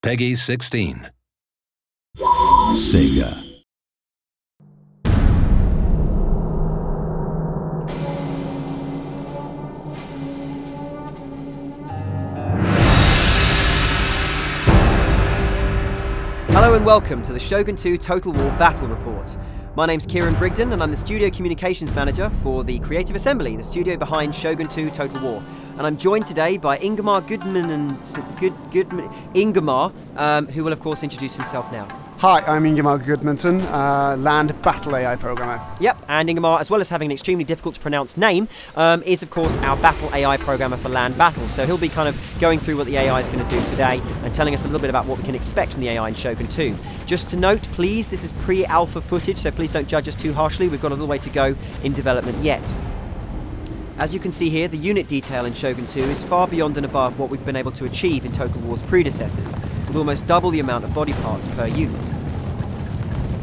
Peggy 16. Sega. Hello and welcome to the Shogun 2 Total War Battle Report. My name's Kieran Brigden and I'm the Studio Communications Manager for the Creative Assembly, the studio behind Shogun 2 Total War. And I'm joined today by Ingemar who will of course introduce himself now. Hi, I'm Ingemar Gudmundsson, Land Battle AI Programmer. Yep, and Ingemar, as well as having an extremely difficult to pronounce name, is of course our Battle AI Programmer for Land Battle. So he'll be kind of going through what the AI is going to do today and telling us a little bit about what we can expect from the AI in Shogun 2. Just to note, please, this is pre-alpha footage, so please don't judge us too harshly. We've got a little way to go in development yet. As you can see here, the unit detail in Shogun 2 is far beyond and above what we've been able to achieve in Total War's predecessors, with almost double the amount of body parts per unit.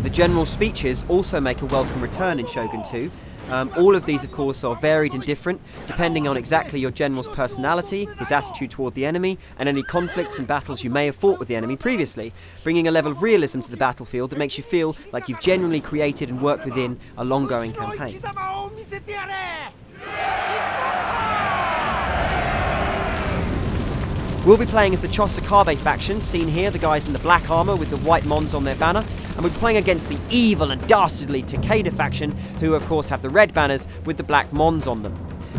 The general speeches also make a welcome return in Shogun 2. All of these, of course, are varied and different, depending on exactly your general's personality, his attitude toward the enemy, and any conflicts and battles you may have fought with the enemy previously, bringing a level of realism to the battlefield that makes you feel like you've genuinely created and worked within a long-going campaign. We'll be playing as the Chosakabe faction, seen here, the guys in the black armour with the white mons on their banner, and we're playing against the evil and dastardly Takeda faction, who of course have the red banners with the black mons on them.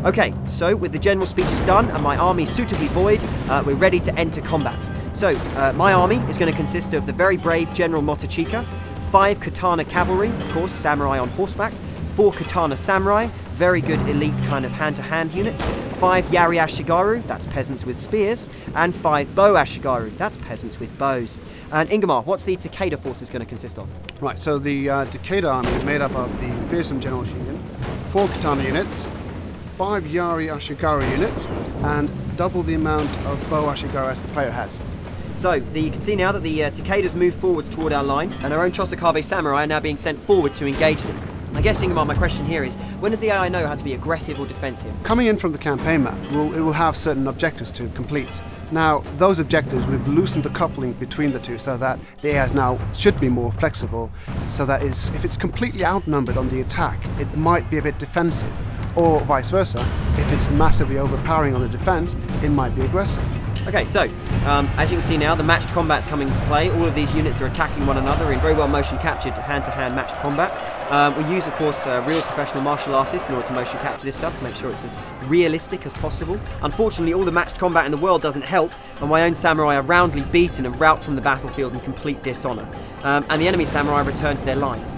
Okay, so with the general speeches done and my army suitably buoyed, we're ready to enter combat. So, my army is going to consist of the very brave General Motochika, 5 Katana cavalry, of course, samurai on horseback, 4 Katana samurai, very good elite kind of hand-to-hand units, 5 Yari Ashigaru, that's peasants with spears, and 5 Bow Ashigaru, that's peasants with bows. And Ingemar, what's the Takeda forces going to consist of? Right, so the Takeda army is made up of the fearsome General Shogun, 4 Katana units, 5 Yari Ashigaru units, and double the amount of Bow Ashigaru as the player has. So, you can see now that the Takedas move forwards toward our line, and our own Chosakabe samurai are now being sent forward to engage them. I guess, Ingemar, my question here is, when does the AI know how to be aggressive or defensive? Coming in from the campaign map, it will have certain objectives to complete. Now, those objectives, we've loosened the coupling between the two so that the AI now should be more flexible, so that if it's completely outnumbered on the attack, it might be a bit defensive, or vice versa. If it's massively overpowering on the defense, it might be aggressive. Okay, so, as you can see now, the matched combat's coming into play. All of these units are attacking one another in very well motion captured hand-to-hand matched combat. We use, of course, real professional martial artists in order to motion capture this stuff to make sure it's as realistic as possible. Unfortunately, all the matched combat in the world doesn't help, and my own samurai are roundly beaten and rout from the battlefield in complete dishonour. And the enemy samurai return to their lines.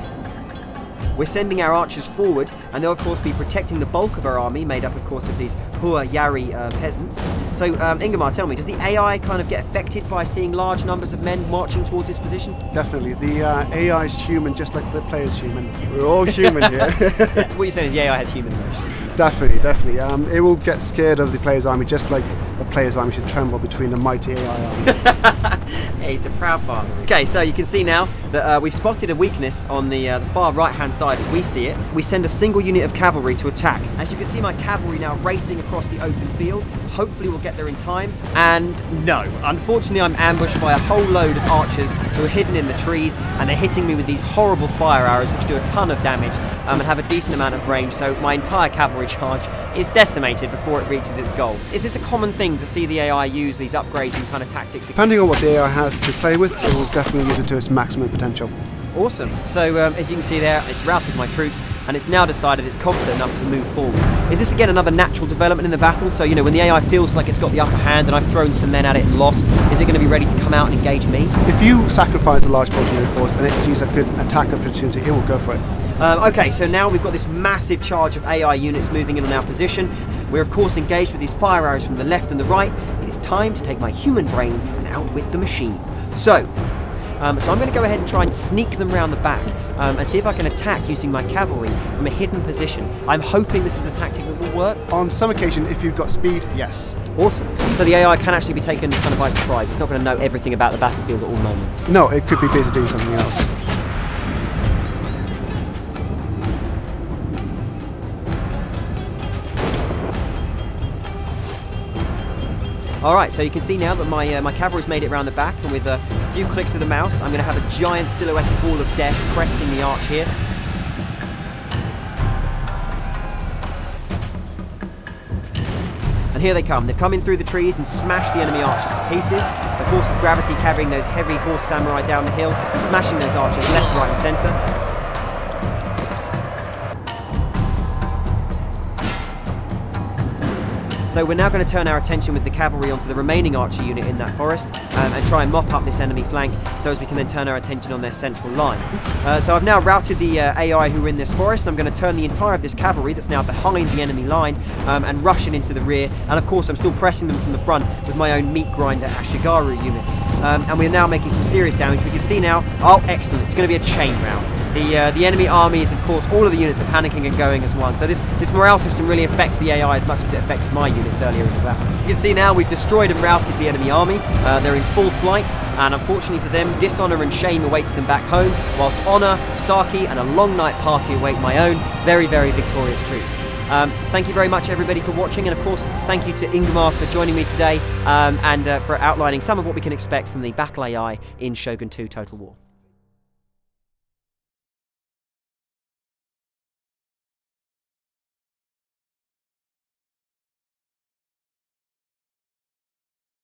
We're sending our archers forward, and they'll of course be protecting the bulk of our army, made up of course of these Hua Yari peasants. So Ingemar, tell me, does the AI kind of get affected by seeing large numbers of men marching towards its position? Definitely. The AI is human just like the player's human. We're all human here. Yeah, what you're saying is the AI has human emotions. Definitely, definitely. It will get scared of the player's army just like the player's army should tremble between the mighty AI army. Yeah, he's a proud father. Okay, so you can see now that we've spotted a weakness on the far right-hand side as we see it. We send a single unit of cavalry to attack. As you can see, my cavalry now racing across the open field. Hopefully we'll get there in time. And no, unfortunately I'm ambushed by a whole load of archers who are hidden in the trees, and they're hitting me with these horrible fire arrows which do a ton of damage and have a decent amount of range, so my entire cavalry charge is decimated before it reaches its goal. Is this a common thing to see the AI use these upgrades and kind of tactics? Depending on what the AI has to play with, it will definitely use it to its maximum potential. Awesome. So as you can see there, it's routed my troops, and it's now decided it's confident enough to move forward. Is this again another natural development in the battle? So, you know, when the AI feels like it's got the upper hand and I've thrown some men at it and lost, is it going to be ready to come out and engage me? If you sacrifice a large portion of your force and it sees a good attack opportunity, it will go for it. Okay, so now we've got this massive charge of AI units moving in on our position. We're of course engaged with these fire arrows from the left and the right. It is time to take my human brain and outwit the machine. So I'm going to go ahead and try and sneak them round the back and see if I can attack using my cavalry from a hidden position. I'm hoping this is a tactic that will work. On some occasion, if you've got speed, yes. Awesome. So the AI can actually be taken kind of by surprise. It's not going to know everything about the battlefield at all moments. No, it could be busy doing something else. Alright, so you can see now that my cavalry's made it around the back, and with a few clicks of the mouse, I'm going to have a giant silhouetted ball of death cresting the arch here. And here they come. They've come in through the trees and smashed the enemy archers to pieces. The force of gravity carrying those heavy horse samurai down the hill, smashing those archers left, right and centre. So we're now going to turn our attention with the cavalry onto the remaining archer unit in that forest and try and mop up this enemy flank so as we can then turn our attention on their central line. So I've now routed the AI who are in this forest, and I'm going to turn the entire of this cavalry that's now behind the enemy line and rush it into the rear, and of course I'm still pressing them from the front with my own meat grinder Ashigaru units. And we're now making some serious damage. We can see now, oh excellent, it's going to be a chain round. The enemy army is, of course, all of the units are panicking and going as one. So this morale system really affects the AI as much as it affected my units earlier in the battle. You can see now we've destroyed and routed the enemy army. They're in full flight, and unfortunately for them, dishonour and shame awaits them back home, whilst honour, sake, and a long night party await my own very, very victorious troops. Thank you very much everybody for watching, and of course thank you to Ingmar for joining me today and for outlining some of what we can expect from the battle AI in Shogun 2 Total War.